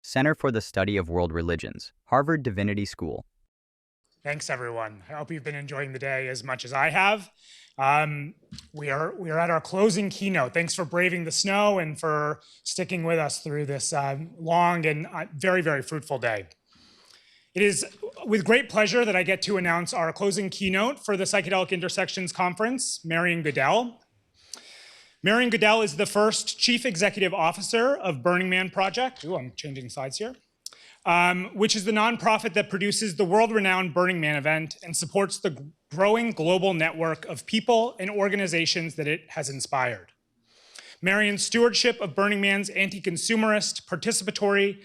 Center for the Study of World Religions, Harvard Divinity School. Thanks, everyone. I hope you've been enjoying the day as much as I have. We are at our closing keynote. Thanks for braving the snow and for sticking with us through this long and very, very fruitful day. It is with great pleasure that I get to announce our closing keynote for the Psychedelic Intersections Conference, Marian Goodell. Marian Goodell is the first Chief Executive Officer of Burning Man Project. Ooh, I'm changing slides here. Which is the nonprofit that produces the world-renowned Burning Man event and supports the growing global network of people and organizations that it has inspired. Marian's stewardship of Burning Man's anti-consumerist, participatory,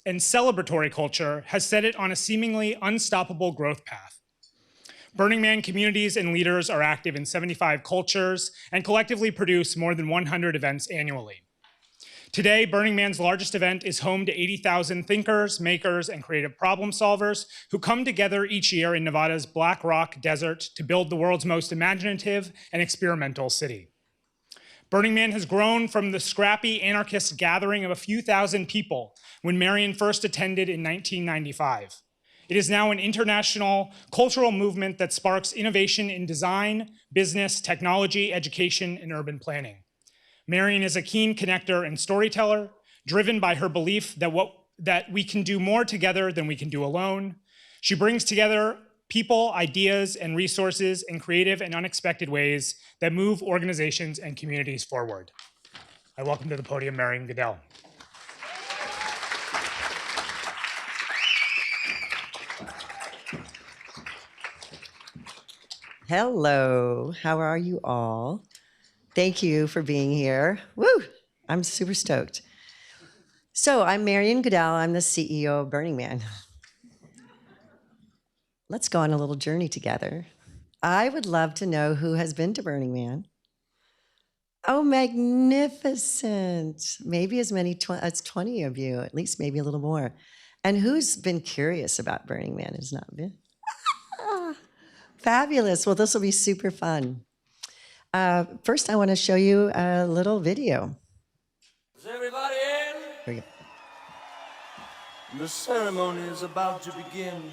and celebratory culture has set it on a seemingly unstoppable growth path. Burning Man communities and leaders are active in 75 cultures and collectively produce more than 100 events annually. Today, Burning Man's largest event is home to 80,000 thinkers, makers, and creative problem solvers who come together each year in Nevada's Black Rock Desert to build the world's most imaginative and experimental city. Burning Man has grown from the scrappy anarchist gathering of a few thousand people when Marian first attended in 1995. It is now an international cultural movement that sparks innovation in design, business, technology, education, and urban planning. Marian is a keen connector and storyteller, driven by her belief that we can do more together than we can do alone. She brings together people, ideas, and resources in creative and unexpected ways that move organizations and communities forward. I welcome to the podium Marian Goodell. Hello, how are you all? Thank you for being here. Woo, I'm super stoked. So I'm Marian Goodell, I'm the CEO of Burning Man. Let's go on a little journey together. I would love to know who has been to Burning Man. Oh, magnificent. Maybe as many as 20 of you, at least maybe a little more. And who's been curious about Burning Man has not been? Fabulous. Well, this will be super fun. First, I want to show you a little video. Is everybody in? Here we go. The ceremony is about to begin.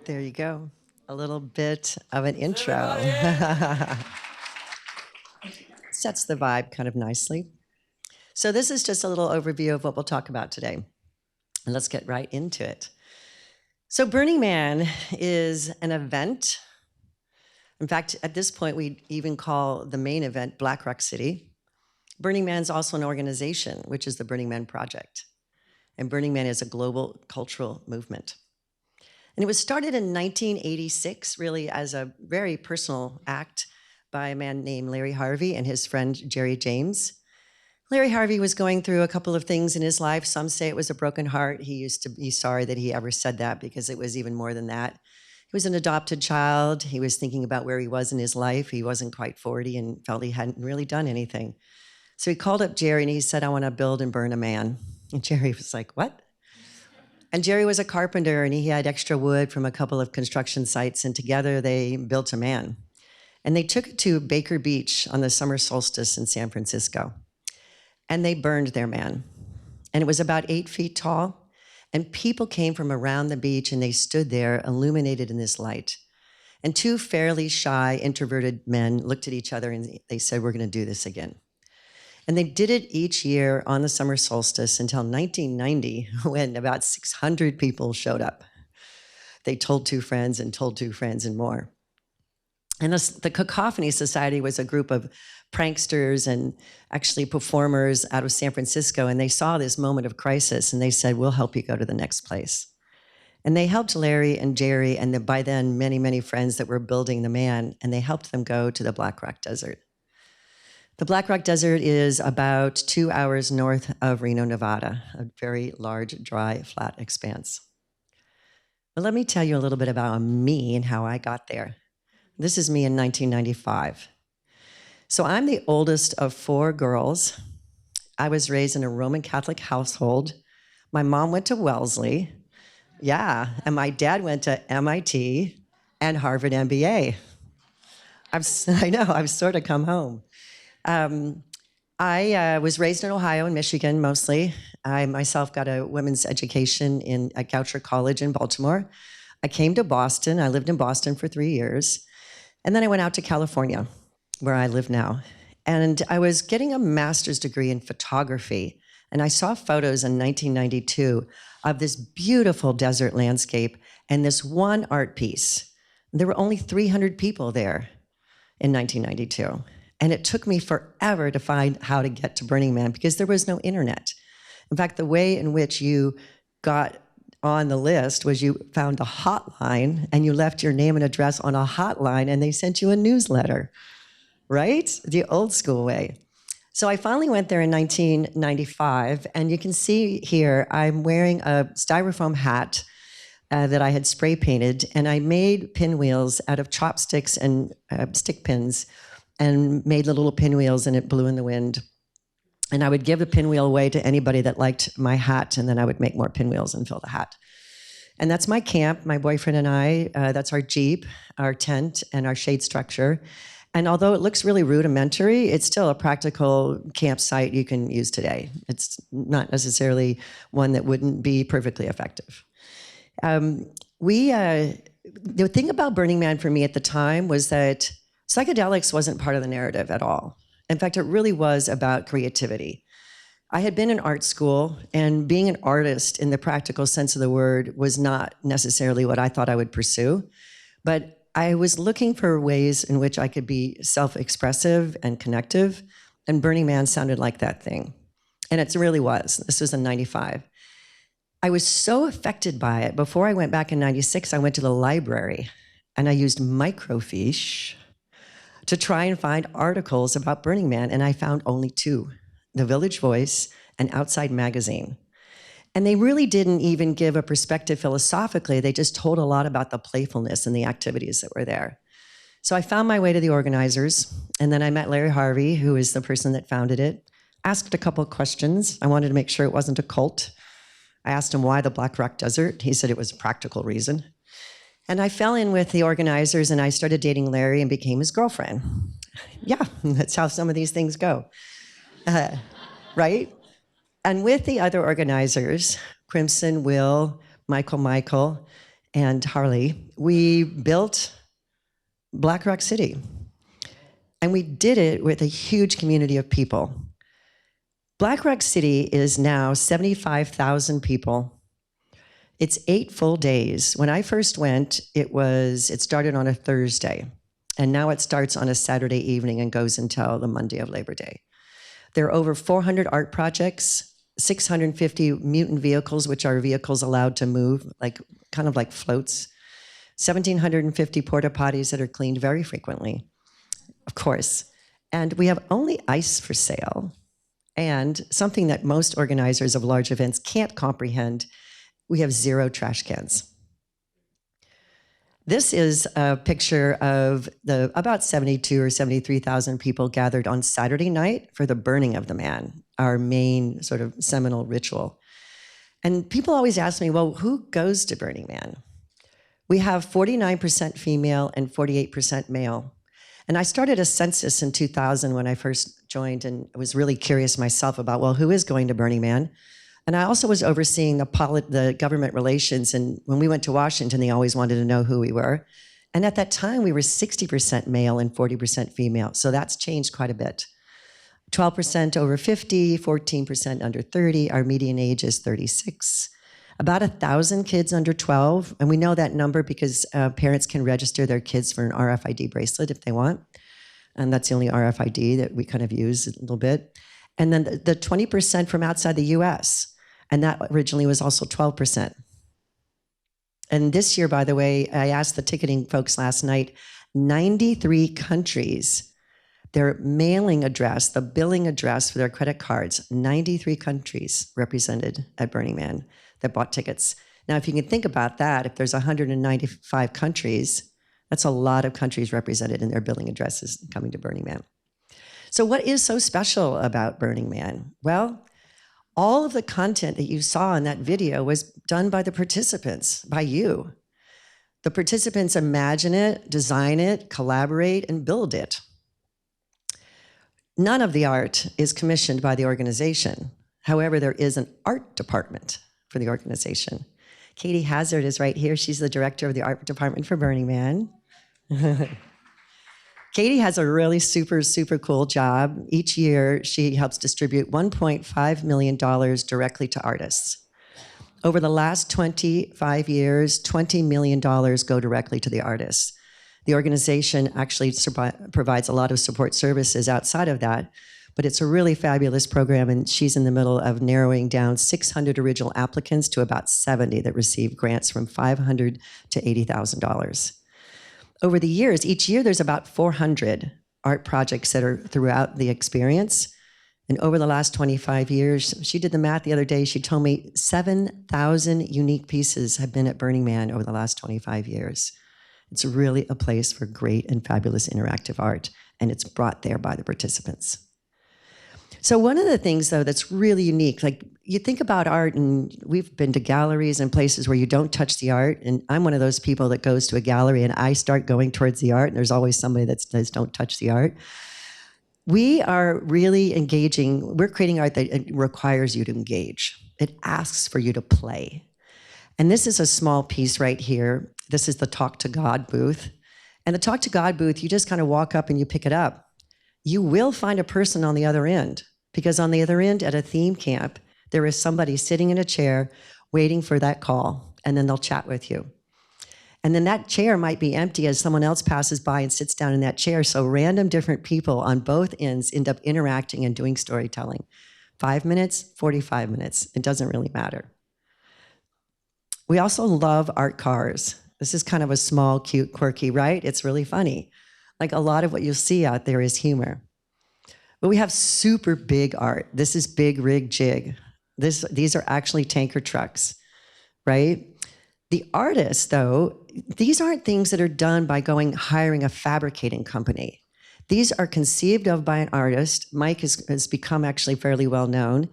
There you go. A little bit of an intro. Sets the vibe kind of nicely. So this is just a little overview of what we'll talk about today. And let's get right into it. So Burning Man is an event. In fact, at this point, we even call the main event Black Rock City. Burning Man is also an organization, which is the Burning Man Project. And Burning Man is a global cultural movement. And it was started in 1986, really as a very personal act by a man named Larry Harvey and his friend Jerry James. Larry Harvey was going through a couple of things in his life. Some say it was a broken heart. He used to be sorry that he ever said that because it was even more than that. He was an adopted child. He was thinking about where he was in his life. He wasn't quite 40 and felt he hadn't really done anything. So he called up Jerry and he said, I want to build and burn a man. And Jerry was like, what? And Jerry was a carpenter and he had extra wood from a couple of construction sites, and together they built a man. And they took it to Baker Beach on the summer solstice in San Francisco. And they burned their man. And it was about 8 feet tall. And people came from around the beach and they stood there illuminated in this light. And two fairly shy, introverted men looked at each other and they said, we're going to do this again. And they did it each year on the summer solstice until 1990, when about 600 people showed up. They told two friends and told two friends and more. And the Cacophony Society was a group of pranksters and actually performers out of San Francisco, and they saw this moment of crisis, and they said, we'll help you go to the next place. And they helped Larry and Jerry, and by then, many, many friends that were building the man, and they helped them go to the Black Rock Desert. The Black Rock Desert is about 2 hours north of Reno, Nevada, a very large, dry, flat expanse. But let me tell you a little bit about me and how I got there. This is me in 1995. So I'm the oldest of 4 girls. I was raised in a Roman Catholic household. My mom went to Wellesley. Yeah, and my dad went to MIT and Harvard MBA. I know, I've sort of come home. I was raised in Ohio and Michigan mostly. I myself got a women's education at Goucher College in Baltimore. I came to Boston. I lived in Boston for 3 years. And then I went out to California, where I live now. And I was getting a master's degree in photography. And I saw photos in 1992 of this beautiful desert landscape and this one art piece. There were only 300 people there in 1992. And it took me forever to find how to get to Burning Man because there was no internet. In fact, the way in which you got on the list was you found a hotline and you left your name and address on a hotline and they sent you a newsletter, right? The old school way. So I finally went there in 1995, and you can see here I'm wearing a styrofoam hat that I had spray painted, and I made pinwheels out of chopsticks and stick pins and made the little pinwheels, and it blew in the wind. And I would give the pinwheel away to anybody that liked my hat, and then I would make more pinwheels and fill the hat. And that's my camp, my boyfriend and I. That's our Jeep, our tent, and our shade structure. And although it looks really rudimentary, it's still a practical campsite you can use today. It's not necessarily one that wouldn't be perfectly effective. The thing about Burning Man for me at the time was that psychedelics wasn't part of the narrative at all. In fact, it really was about creativity. I had been in art school, and being an artist in the practical sense of the word was not necessarily what I thought I would pursue. But I was looking for ways in which I could be self-expressive and connective, and Burning Man sounded like that thing. And it really was. This was in 95. I was so affected by it. Before I went back in 96, I went to the library, and I used microfiche to try and find articles about Burning Man, and I found only 2, The Village Voice and Outside Magazine. And they really didn't even give a perspective philosophically, they just told a lot about the playfulness and the activities that were there. So I found my way to the organizers, and then I met Larry Harvey, who is the person that founded it, asked a couple of questions. I wanted to make sure it wasn't a cult. I asked him why the Black Rock Desert. He said it was a practical reason. And I fell in with the organizers, and I started dating Larry and became his girlfriend. Yeah, that's how some of these things go, right? And with the other organizers, Crimson, Will, Michael, and Harley, we built Black Rock City. And we did it with a huge community of people. Black Rock City is now 75,000 people. It's 8 full days. When I first went, it started on a Thursday. And now it starts on a Saturday evening and goes until the Monday of Labor Day. There are over 400 art projects, 650 mutant vehicles, which are vehicles allowed to move, kind of like floats, 1,750 porta potties that are cleaned very frequently, of course. And we have only ice for sale. And something that most organizers of large events can't comprehend, we have 0 trash cans. This is a picture of about 72 or 73,000 people gathered on Saturday night for the burning of the man, our main sort of seminal ritual. And people always ask me, well, who goes to Burning Man? We have 49% female and 48% male. And I started a census in 2000 when I first joined, and I was really curious myself about, well, who is going to Burning Man? And I also was overseeing the government relations, and when we went to Washington, they always wanted to know who we were. And at that time, we were 60% male and 40% female, so that's changed quite a bit. 12% over 50, 14% under 30, our median age is 36. About 1,000 kids under 12, and we know that number because parents can register their kids for an RFID bracelet if they want, and that's the only RFID that we kind of use a little bit. And then the 20% from outside the US, and that originally was also 12%. And this year, by the way, I asked the ticketing folks last night, 93 countries, their mailing address, the billing address for their credit cards, 93 countries represented at Burning Man that bought tickets. Now, if you can think about that, if there's 195 countries, that's a lot of countries represented in their billing addresses coming to Burning Man. So what is so special about Burning Man? Well, all of the content that you saw in that video was done by the participants, by you. The participants imagine it, design it, collaborate, and build it. None of the art is commissioned by the organization. However, there is an art department for the organization. Katie Hazard is right here. She's the director of the art department for Burning Man. Katie has a really super, super cool job. Each year, she helps distribute $1.5 million directly to artists. Over the last 25 years, $20 million go directly to the artists. The organization actually provides a lot of support services outside of that, but it's a really fabulous program, and she's in the middle of narrowing down 600 original applicants to about 70 that receive grants from $500 to $80,000. Over the years, each year there's about 400 art projects that are throughout the experience. And over the last 25 years, she did the math the other day, she told me 7,000 unique pieces have been at Burning Man over the last 25 years. It's really a place for great and fabulous interactive art, and it's brought there by the participants. So one of the things, though, that's really unique, like you think about art, and we've been to galleries and places where you don't touch the art, and I'm one of those people that goes to a gallery and I start going towards the art, and there's always somebody that says, don't touch the art. We are really engaging. We're creating art that requires you to engage. It asks for you to play. And this is a small piece right here. This is the Talk to God booth. And the Talk to God booth, you just kind of walk up and you pick it up. You will find a person on the other end, because on the other end at a theme camp, there is somebody sitting in a chair waiting for that call, and then they'll chat with you. And then that chair might be empty as someone else passes by and sits down in that chair. So random different people on both ends end up interacting and doing storytelling. 5 minutes, 45 minutes, it doesn't really matter. We also love art cars. This is kind of a small, cute, quirky, right? It's really funny. Like a lot of what you'll see out there is humor. But we have super big art. This is big rig jig. These are actually tanker trucks, right? The artists, though, these aren't things that are done by hiring a fabricating company. These are conceived of by an artist. Mike has become actually fairly well known.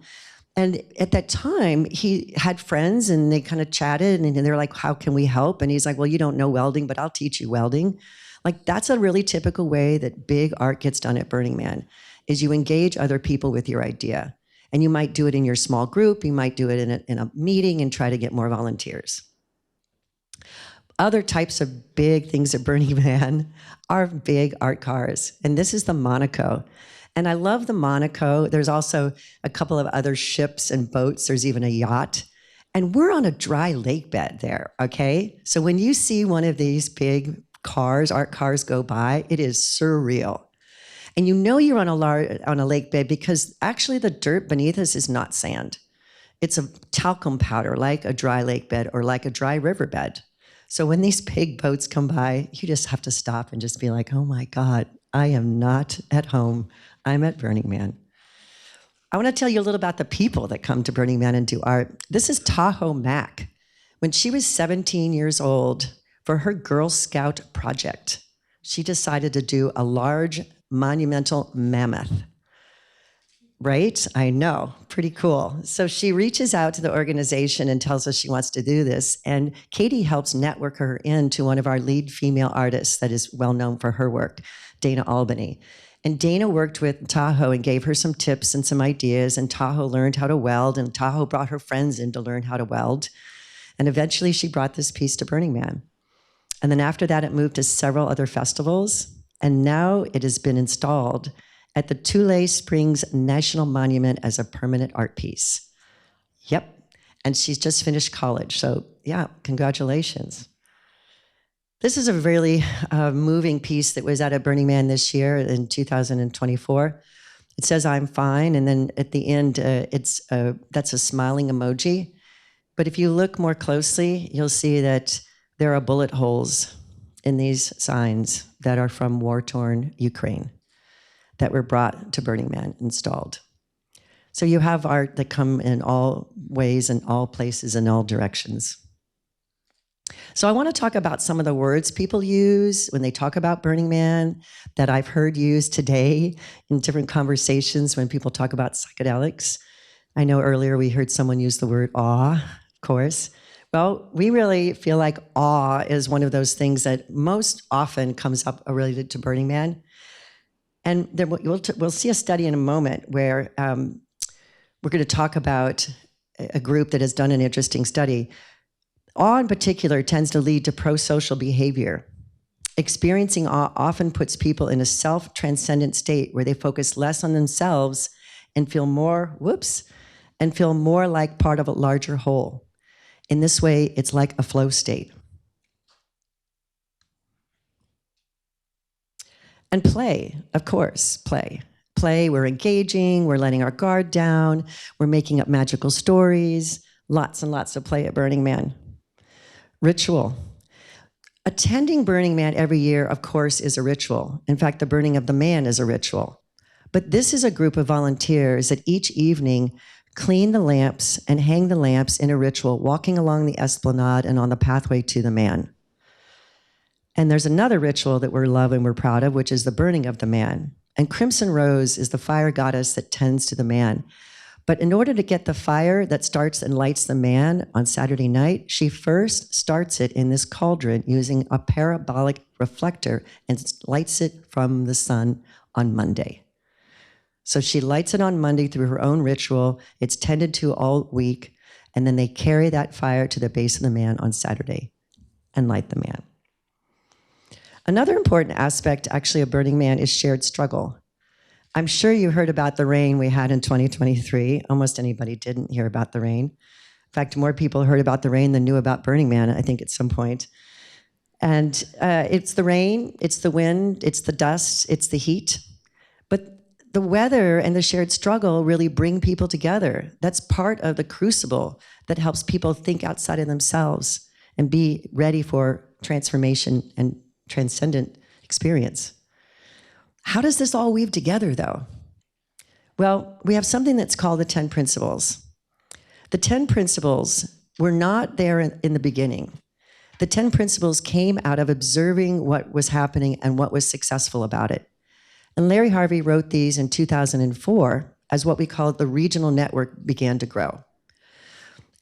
And at that time, he had friends and they kind of chatted and they're like, how can we help? And he's like, well, you don't know welding, but I'll teach you welding. Like, that's a really typical way that big art gets done at Burning Man, is you engage other people with your idea. And you might do it in your small group, you might do it in a meeting and try to get more volunteers. Other types of big things at Burning Man are big art cars. And this is the Monaco. And I love the Monaco. There's also a couple of other ships and boats. There's even a yacht. And we're on a dry lake bed there, okay? So when you see one of these big cars, art cars go by, it is surreal. And you know you're on a lake bed because actually the dirt beneath us is not sand. It's a talcum powder, like a dry lake bed or like a dry riverbed. So when these big boats come by, you just have to stop and just be like, oh my God, I am not at home. I'm at Burning Man. I want to tell you a little about the people that come to Burning Man and do art. This is Tahoe Mack. When she was 17 years old, for her Girl Scout project, she decided to do a large monumental mammoth. Right? I know. Pretty cool. So she reaches out to the organization and tells us she wants to do this. And Katie helps network her into one of our lead female artists that is well known for her work, Dana Albany. And Dana worked with Tahoe and gave her some tips and some ideas. And Tahoe learned how to weld. And Tahoe brought her friends in to learn how to weld. And eventually she brought this piece to Burning Man. And then after that, it moved to several other festivals. And now it has been installed at the Tule Springs National Monument as a permanent art piece. Yep, and she's just finished college, so yeah, congratulations. This is a really moving piece that was at a Burning Man this year in 2024. It says, I'm fine, and then at the end, that's a smiling emoji. But if you look more closely, you'll see that there are bullet holes in these signs that are from war-torn Ukraine that were brought to Burning Man, installed. So you have art that come in all ways and all places and all directions. So I want to talk about some of the words people use when they talk about Burning Man that I've heard used today in different conversations when people talk about psychedelics. I know earlier we heard someone use the word awe, of course. Well, we really feel like awe is one of those things that most often comes up related to Burning Man. And then we'll see a study in a moment where we're going to talk about a group that has done an interesting study. Awe in particular tends to lead to pro-social behavior. Experiencing awe often puts people in a self-transcendent state where they focus less on themselves and feel more, and feel more like part of a larger whole. In this way, it's like a flow state. And play, of course, play. Play, we're engaging, we're letting our guard down, we're making up magical stories, lots and lots of play at Burning Man. Ritual. Attending Burning Man every year, of course, is a ritual. In fact, the burning of the man is a ritual. But this is a group of volunteers that each evening clean the lamps and hang the lamps in a ritual, walking along the esplanade and on the pathway to the man. And there's another ritual that we love and we're proud of, which is the burning of the man. And Crimson Rose is the fire goddess that tends to the man. But in order to get the fire that starts and lights the man on Saturday night, she first starts it in this cauldron using a parabolic reflector and lights it from the sun on Monday. So she lights it on Monday through her own ritual. It's tended to all week. And then they carry that fire to the base of the man on Saturday and light the man. Another important aspect, actually, of Burning Man is shared struggle. I'm sure you heard about the rain we had in 2023. Almost anybody didn't hear about the rain. In fact, more people heard about the rain than knew about Burning Man, I think, at some point. And it's the rain, it's the wind, it's the dust, it's the heat. But the weather and the shared struggle really bring people together. That's part of the crucible that helps people think outside of themselves and be ready for transformation and transcendent experience. How does this all weave together, though? Well, we have something that's called the 10 principles. The 10 principles were not there in the beginning. The 10 principles came out of observing what was happening and what was successful about it. And Larry Harvey wrote these in 2004 as what we call the regional network began to grow.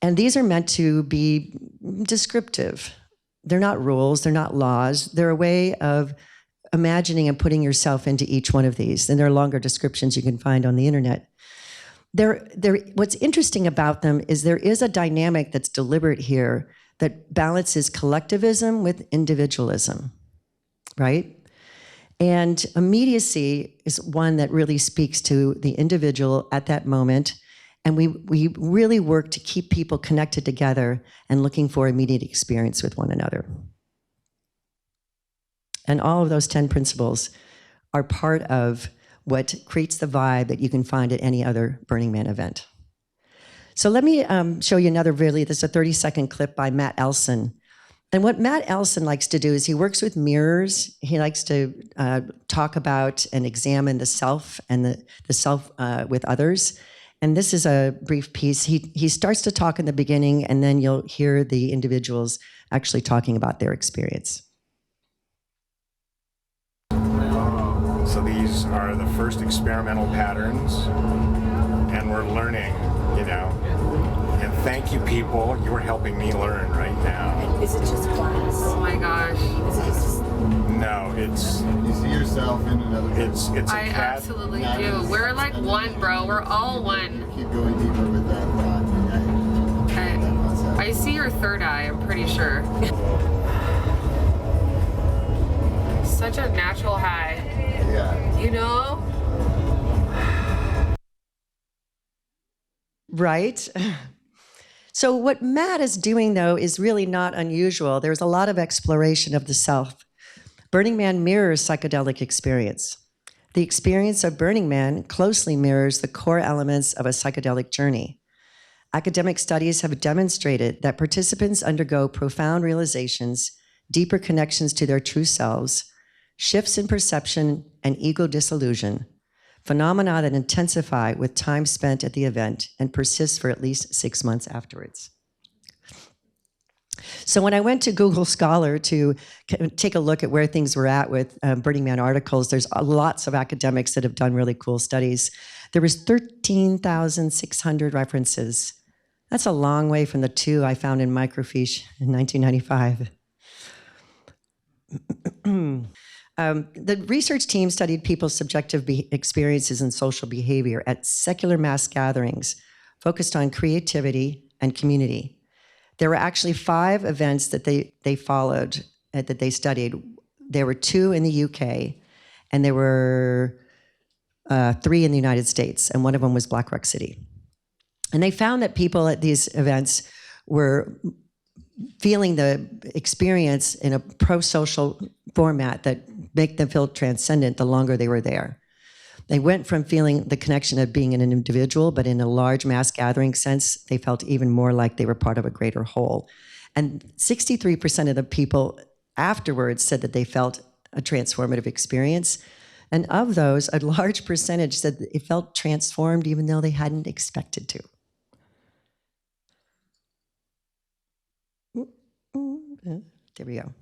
And these are meant to be descriptive. They're not rules, they're not laws. They're a way of imagining and putting yourself into each one of these. And there are longer descriptions you can find on the internet. What's interesting about them is there is a dynamic that's deliberate here that balances collectivism with individualism, right? And immediacy is one that really speaks to the individual at that moment. And we really work to keep people connected together and looking for immediate experience with one another. And all of those 10 principles are part of what creates the vibe that you can find at any other Burning Man event. So let me show you another this is a 30-second clip by Matt Elson. And what Matt Elson likes to do is he works with mirrors. He likes to talk about and examine the self and the self with others. And this is a brief piece. He starts to talk in the beginning, and then you'll hear the individuals actually talking about their experience. So these are the first experimental patterns, and we're learning, you know. And thank you, people. You're helping me learn right now. Is it just class? Oh my gosh. Is it just... No, it's... You see yourself in another... It's a I cat. absolutely do. We're like one, bro. We're all one. Keep going deeper with that thought. Okay. I see your third eye, I'm pretty sure. Such a natural high. Yeah. You know? Right? So what Matt is doing, though, is really not unusual. There's a lot of exploration of the self. Burning Man mirrors psychedelic experience. The experience of Burning Man closely mirrors the core elements of a psychedelic journey. Academic studies have demonstrated that participants undergo profound realizations, deeper connections to their true selves, shifts in perception and ego disillusion, phenomena that intensify with time spent at the event and persist for at least 6 months afterwards. So when I went to Google Scholar to take a look at where things were at with Burning Man articles, there's lots of academics that have done really cool studies. There was 13,600 references. That's a long way from the 2 I found in microfiche in 1995. The research team studied people's subjective experiences and social behavior at secular mass gatherings, focused on creativity and community. There were actually 5 events that they followed, that they studied. There were 2 in the UK, and there were 3 in the United States, and one of them was Black Rock City. And they found that people at these events were feeling the experience in a pro-social format that make them feel transcendent the longer they were there. They went from feeling the connection of being an individual, but in a large mass gathering sense, they felt even more like they were part of a greater whole. And 63% of the people afterwards said that they felt a transformative experience. And of those, a large percentage said that it felt transformed even though they hadn't expected to. There we go.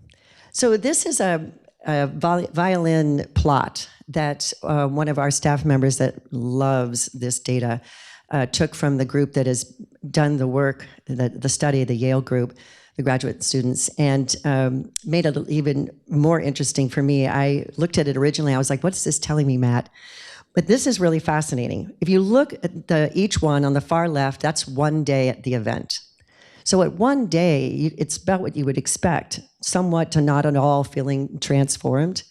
So this is a violin plot that one of our staff members that loves this data took from the group that has done the work, the study, the Yale group, the graduate students, and made it even more interesting for me. I looked at it originally, I was like, what's this telling me, Matt? But this is really fascinating. If you look at each one on the far left, that's one day at the event. So at one day, it's about what you would expect, somewhat to not at all feeling transformed.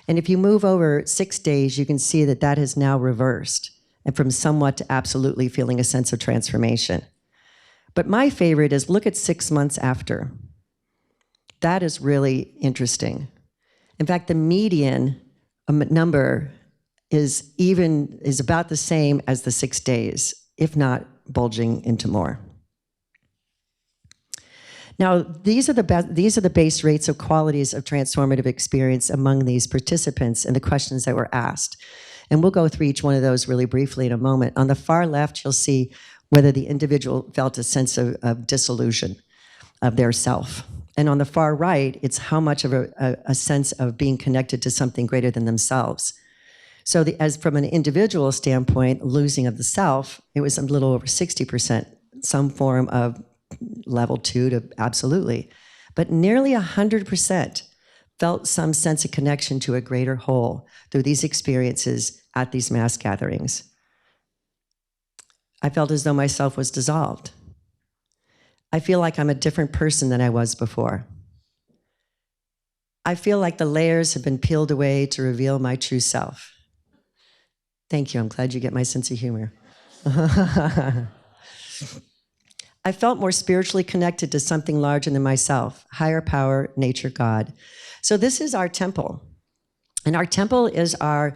And if you move over 6 days, you can see that that is now reversed, and from somewhat to absolutely feeling a sense of transformation. But my favorite is look at 6 months after. That is really interesting. In fact, the median number is about the same as the 6 days, if not bulging into more. Now, these are the base rates of qualities of transformative experience among these participants and the questions that were asked. And we'll go through each one of those really briefly in a moment. On the far left, you'll see whether the individual felt a sense of disillusion of their self. And on the far right, it's how much of a sense of being connected to something greater than themselves. So as from an individual standpoint, losing of the self, it was a little over 60%, some form of level 2 to absolutely. But nearly 100% felt some sense of connection to a greater whole through these experiences at these mass gatherings. I felt as though my self was dissolved. I feel like I'm a different person than I was before. I feel like the layers have been peeled away to reveal my true self. Thank you. I'm glad you get my sense of humor. I felt more spiritually connected to something larger than myself, higher power, nature, God. So this is our temple. And our temple is an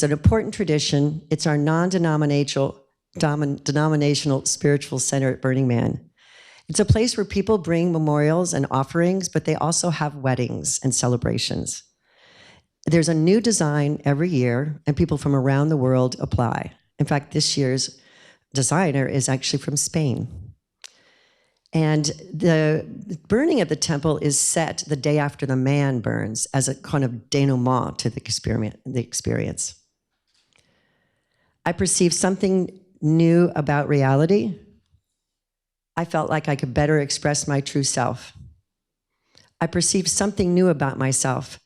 important tradition. It's our non-denominational spiritual center at Burning Man. It's a place where people bring memorials and offerings, but they also have weddings and celebrations. There's a new design every year, and people from around the world apply. In fact, this year's designer is actually from Spain. And the burning of the temple is set the day after the man burns as a kind of denouement to the experience. I perceived something new about reality. I felt like I could better express my true self. I perceived something new about myself.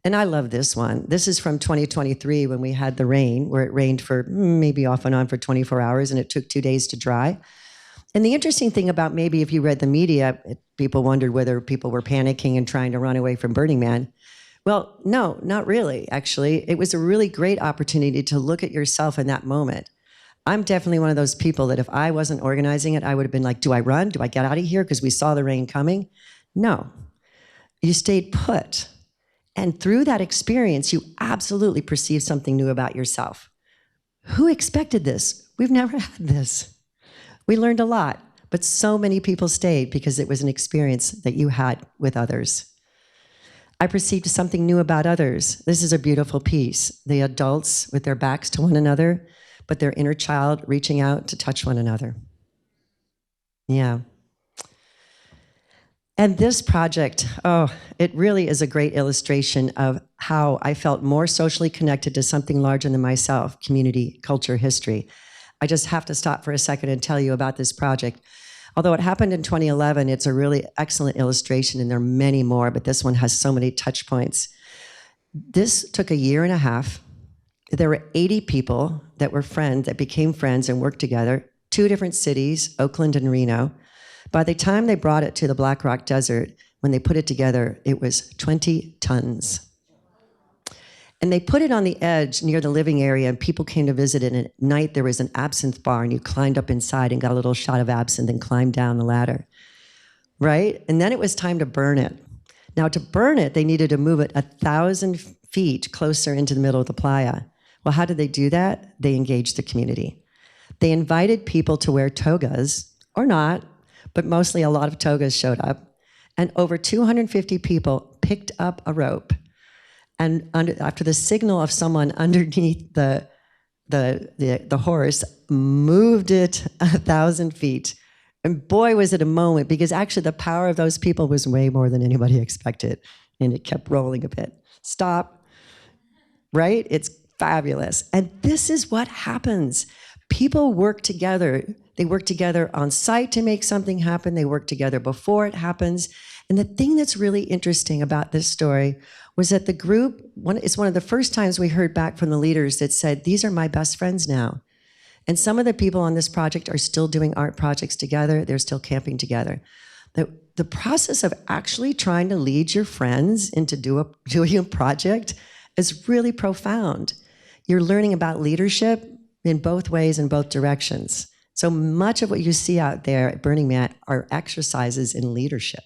And I love this one. This is from 2023 when we had the rain, where it rained for maybe off and on for 24 hours, and it took 2 days to dry. And the interesting thing about, maybe if you read the media, people wondered whether people were panicking and trying to run away from Burning Man. Well, no, not really, actually. It was a really great opportunity to look at yourself in that moment. I'm definitely one of those people that if I wasn't organizing it, I would have been like, do I run? Do I get out of here because we saw the rain coming? No. You stayed put. And through that experience, you absolutely perceived something new about yourself. Who expected this? We've never had this. We learned a lot, but so many people stayed because it was an experience that you had with others. I perceived something new about others. This is a beautiful piece. The adults with their backs to one another, but their inner child reaching out to touch one another. Yeah. And this project, it really is a great illustration of how I felt more socially connected to something larger than myself, community, culture, history. I just have to stop for a second and tell you about this project. Although it happened in 2011, it's a really excellent illustration, and there are many more, but this one has so many touch points. This took 1.5 years. There were 80 people that were friends, that became friends and worked together, 2 different cities, Oakland and Reno. By the time they brought it to the Black Rock Desert, when they put it together, it was 20 tons. And they put it on the edge near the living area, and people came to visit it. And at night, there was an absinthe bar, and you climbed up inside and got a little shot of absinthe and climbed down the ladder, right? And then it was time to burn it. Now, to burn it, they needed to move it 1,000 feet closer into the middle of the playa. Well, how did they do that? They engaged the community. They invited people to wear togas, or not, but mostly a lot of togas showed up. And over 250 people picked up a rope, and after the signal of someone underneath the horse, moved it 1,000 feet. And boy, was it a moment, because actually the power of those people was way more than anybody expected. And it kept rolling a bit. Stop, right? It's fabulous. And this is what happens. People work together. They work together on site to make something happen. They work together before it happens. And the thing that's really interesting about this story was that the group, it's one of the first times we heard back from the leaders that said, these are my best friends now. And some of the people on this project are still doing art projects together. They're still camping together. The process of actually trying to lead your friends into doing a project is really profound. You're learning about leadership in both ways, in both directions. So much of what you see out there at Burning Man are exercises in leadership.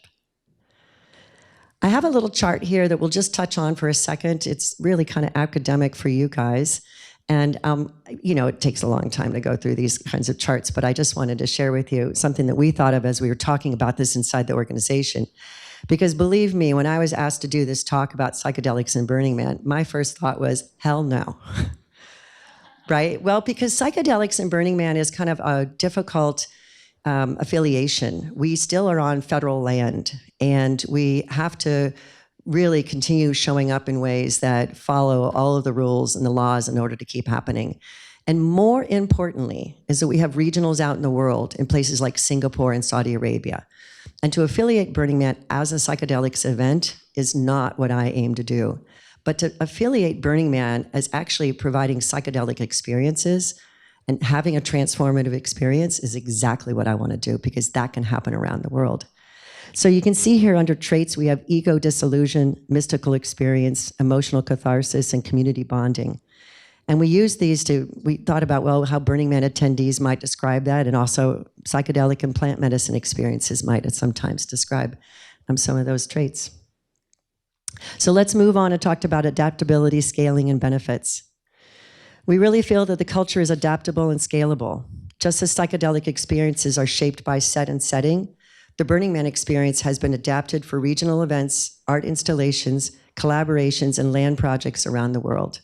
I have a little chart here that we'll just touch on for a second. It's really kind of academic for you guys. And, it takes a long time to go through these kinds of charts, but I just wanted to share with you something that we thought of as we were talking about this inside the organization. Because believe me, when I was asked to do this talk about psychedelics and Burning Man, my first thought was, hell no. Right? Well, because psychedelics and Burning Man is kind of a difficult affiliation. We still are on federal land, and we have to really continue showing up in ways that follow all of the rules and the laws in order to keep happening. And more importantly is that we have regionals out in the world in places like Singapore and Saudi Arabia. And to affiliate Burning Man as a psychedelics event is not what I aim to do. But to affiliate Burning Man as actually providing psychedelic experiences And having a transformative experience is exactly what I want to do, because that can happen around the world. So you can see here under traits, we have ego dissolution, mystical experience, emotional catharsis, and community bonding. And we use these we thought about, well, how Burning Man attendees might describe that, and also psychedelic and plant medicine experiences might sometimes describe some of those traits. So let's move on and talk about adaptability, scaling, and benefits. We really feel that the culture is adaptable and scalable. Just as psychedelic experiences are shaped by set and setting, the Burning Man experience has been adapted for regional events, art installations, collaborations, and land projects around the world.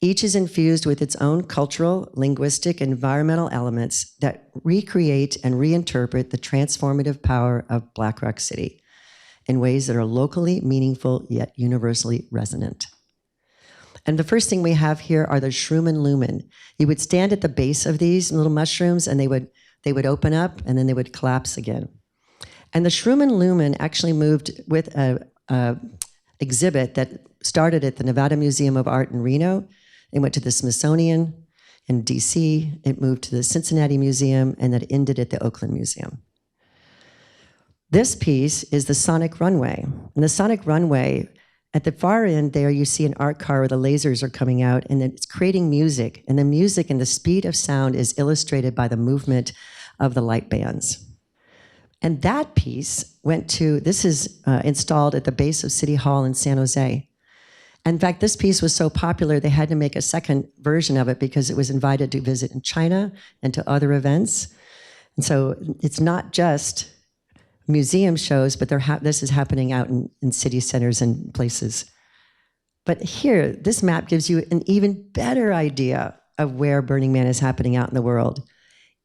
Each is infused with its own cultural, linguistic, and environmental elements that recreate and reinterpret the transformative power of Black Rock City in ways that are locally meaningful yet universally resonant. And the first thing we have here are the shroom and lumen. You would stand at the base of these little mushrooms, and they would open up, and then they would collapse again. And the shroom and lumen actually moved with a exhibit that started at the Nevada Museum of Art in Reno. It went to the Smithsonian in DC, it moved to the Cincinnati Museum, and then ended at the Oakland Museum. This piece is the Sonic Runway. And the Sonic Runway, at the far end there, you see an art car where the lasers are coming out, and it's creating music. And the music and the speed of sound is illustrated by the movement of the light bands. And that piece this is installed at the base of City Hall in San Jose. In fact, this piece was so popular, they had to make a second version of it because it was invited to visit in China and to other events. And so it's not just museum shows, but this is happening out in city centers and places. But here, this map gives you an even better idea of where Burning Man is happening out in the world.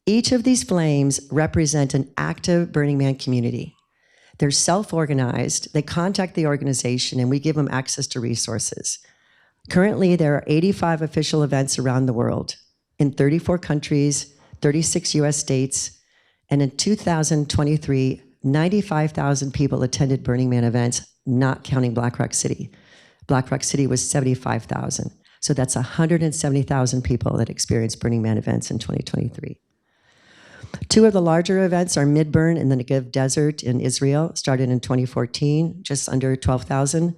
Each of these flames represent an active Burning Man community. They're self-organized, they contact the organization, and we give them access to resources. Currently, there are 85 official events around the world in 34 countries, 36 US states, and in 2023, 95,000 people attended Burning Man events, not counting Black Rock City. Black Rock City was 75,000. So that's 170,000 people that experienced Burning Man events in 2023. Two of the larger events are Midburn in the Negev Desert in Israel, started in 2014, just under 12,000.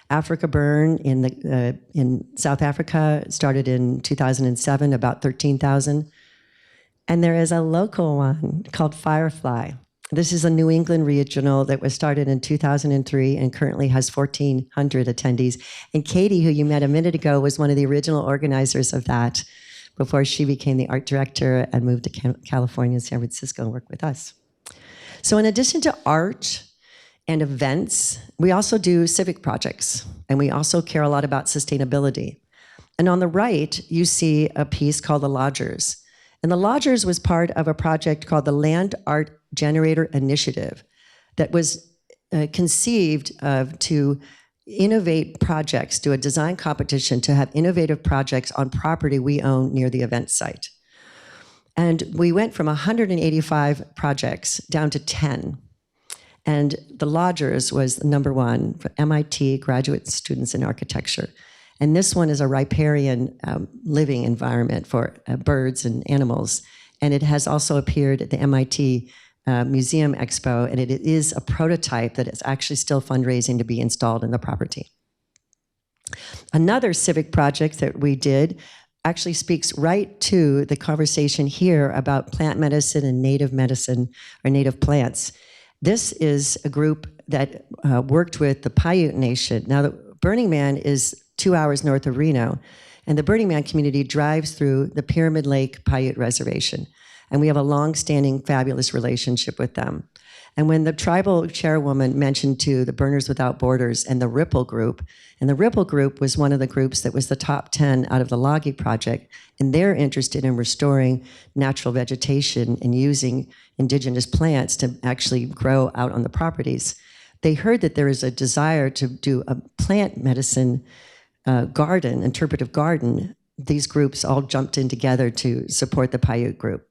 Africa Burn in South Africa started in 2007, about 13,000. And there is a local one called Firefly. This is a New England regional that was started in 2003 and currently has 1,400 attendees. And Katie, who you met a minute ago, was one of the original organizers of that before she became the art director and moved to California and San Francisco and worked with us. So in addition to art and events, we also do civic projects, and we also care a lot about sustainability. And on the right, you see a piece called The Lodgers. And The Lodgers was part of a project called the Land Art Generator Initiative that was conceived to innovate projects, do a design competition to have innovative projects on property we own near the event site. And we went from 185 projects down to 10. And The Lodgers was number one for MIT graduate students in architecture. And this one is a riparian living environment for birds and animals. And it has also appeared at the MIT Museum Expo, and it is a prototype that is actually still fundraising to be installed in the property. Another civic project that we did actually speaks right to the conversation here about plant medicine and native medicine, or native plants. This is a group that worked with the Paiute Nation. Now, the Burning Man is 2 hours north of Reno, and the Burning Man community drives through the Pyramid Lake Paiute Reservation. And we have a long-standing, fabulous relationship with them. And when the tribal chairwoman mentioned to the Burners Without Borders and the Ripple Group, and the Ripple Group was one of the groups that was the top 10 out of the Logi Project, and they're interested in restoring natural vegetation and using indigenous plants to actually grow out on the properties. They heard that there is a desire to do a plant medicine garden, interpretive garden. These groups all jumped in together to support the Paiute group.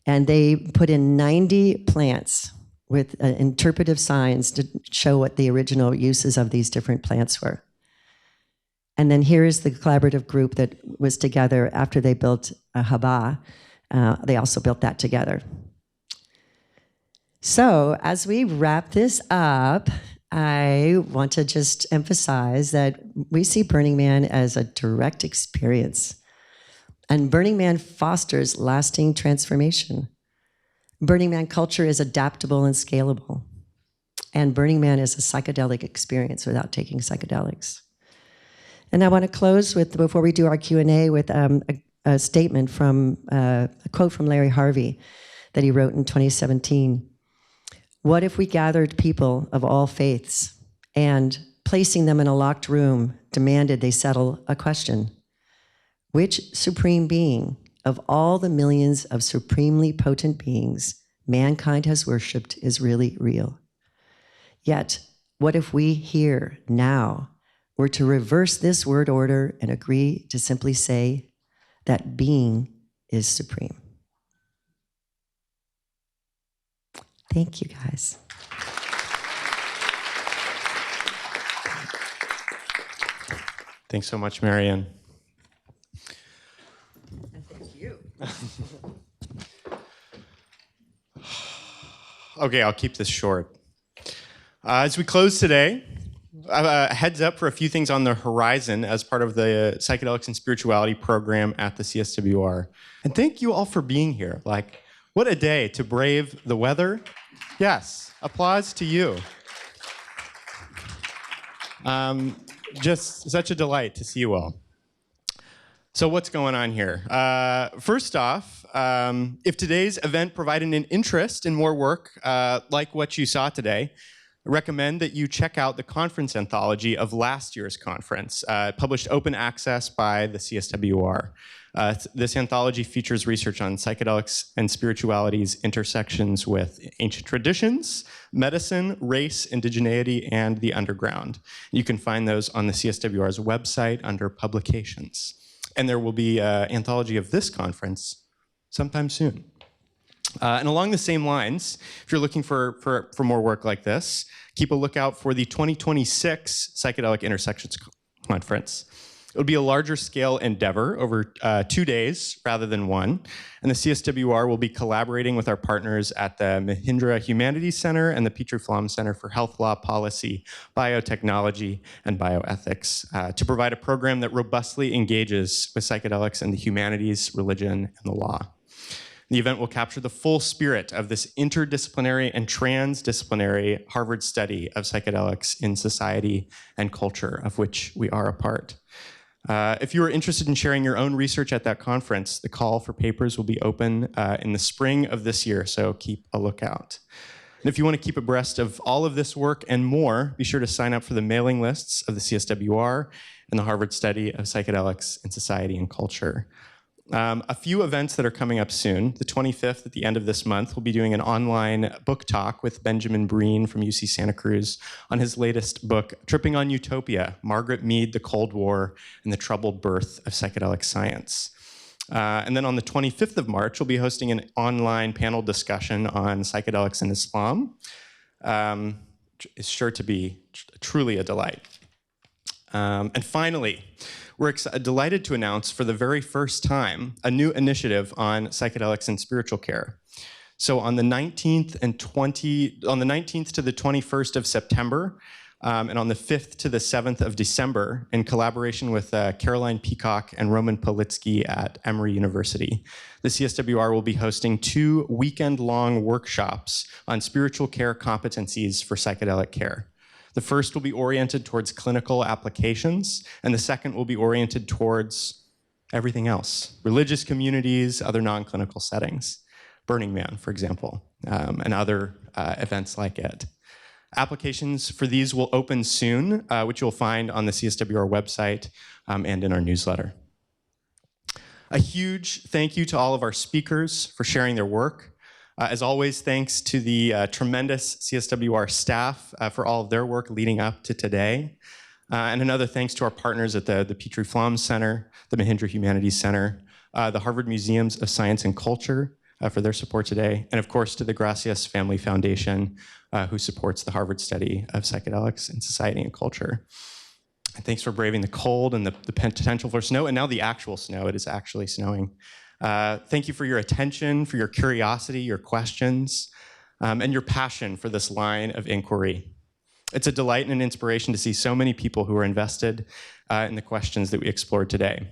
And they put in 90 plants with interpretive signs to show what the original uses of these different plants were. And then here is the collaborative group that was together after they built Haba. They also built that together. So as we wrap this up, I want to just emphasize that we see Burning Man as a direct experience. And Burning Man fosters lasting transformation. Burning Man culture is adaptable and scalable. And Burning Man is a psychedelic experience without taking psychedelics. And I want to close with, before we do our Q&A, with a statement from, a quote from Larry Harvey that he wrote in 2017. What if we gathered people of all faiths and, placing them in a locked room, demanded they settle a question? Which supreme being of all the millions of supremely potent beings mankind has worshipped is really real? Yet, what if we here, now, were to reverse this word order and agree to simply say that being is supreme? Thank you, guys. Thanks so much, Marian. And thank you. Okay, I'll keep this short. As we close today, heads up for a few things on the horizon as part of the Psychedelics and Spirituality program at the CSWR. And thank you all for being here. Like, what a day to brave the weather. Yes, applause to you. Just such a delight to see you all. So what's going on here? First off, if today's event provided an interest in more work like what you saw today, I recommend that you check out the conference anthology of last year's conference, published open access by the CSWR. This anthology features research on psychedelics and spirituality's intersections with ancient traditions, medicine, race, indigeneity, and the underground. You can find those on the CSWR's website under publications. And there will be an anthology of this conference sometime soon. And along the same lines, if you're looking for more work like this, keep a lookout for the 2026 Psychedelic Intersections Conference. It'll be a larger scale endeavor over 2 days rather than one. And the CSWR will be collaborating with our partners at the Mahindra Humanities Center and the Petrie-Flom Center for Health Law Policy, Biotechnology, and Bioethics to provide a program that robustly engages with psychedelics and the humanities, religion, and the law. The event will capture the full spirit of this interdisciplinary and transdisciplinary Harvard study of psychedelics in society and culture, of which we are a part. If you are interested in sharing your own research at that conference, the call for papers will be open in the spring of this year, so keep a lookout. And if you want to keep abreast of all of this work and more, be sure to sign up for the mailing lists of the CSWR and the Harvard Study of Psychedelics in Society and Culture. A few events that are coming up soon. The 25th, at the end of this month, we'll be doing an online book talk with Benjamin Breen from UC Santa Cruz on his latest book, Tripping on Utopia, Margaret Mead, the Cold War, and the Troubled Birth of Psychedelic Science. And then on the 25th of March, we'll be hosting an online panel discussion on psychedelics and Islam. It's sure to be truly a delight. And finally, we're delighted to announce for the very first time a new initiative on psychedelics and spiritual care. So on the 19th to the 21st of September, and on the 5th to the 7th of December, in collaboration with Caroline Peacock and Roman Politsky at Emory University, the CSWR will be hosting 2 weekend-long workshops on spiritual care competencies for psychedelic care. The first will be oriented towards clinical applications, and the second will be oriented towards everything else, religious communities, other non-clinical settings, Burning Man, for example, and other events like it. Applications for these will open soon, which you'll find on the CSWR website and in our newsletter. A huge thank you to all of our speakers for sharing their work. As always, thanks to the tremendous CSWR staff for all of their work leading up to today. And another thanks to our partners at the Petrie-Flom Center, the Mahindra Humanities Center, the Harvard Museums of Science and Culture for their support today, and of course to the Gracias Family Foundation, who supports the Harvard Study of Psychedelics in Society and Culture. And thanks for braving the cold and the potential for snow, and now the actual snow. It is actually snowing. Thank you for your attention, for your curiosity, your questions, and your passion for this line of inquiry. It's a delight and an inspiration to see so many people who are invested in the questions that we explored today.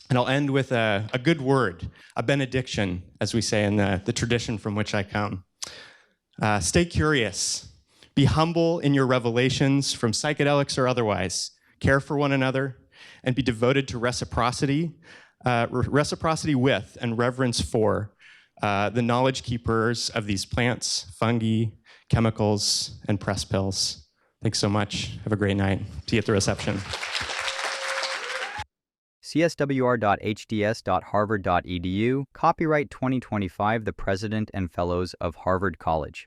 And I'll end with a good word, a benediction, as we say in the tradition from which I come. Stay curious. Be humble in your revelations from psychedelics or otherwise. Care for one another and be devoted to reciprocity with and reverence for the knowledge keepers of these plants, fungi, chemicals, and press pills. Thanks so much. Have a great night. See you at the reception. cswr.hds.harvard.edu, copyright 2025, the President and Fellows of Harvard College.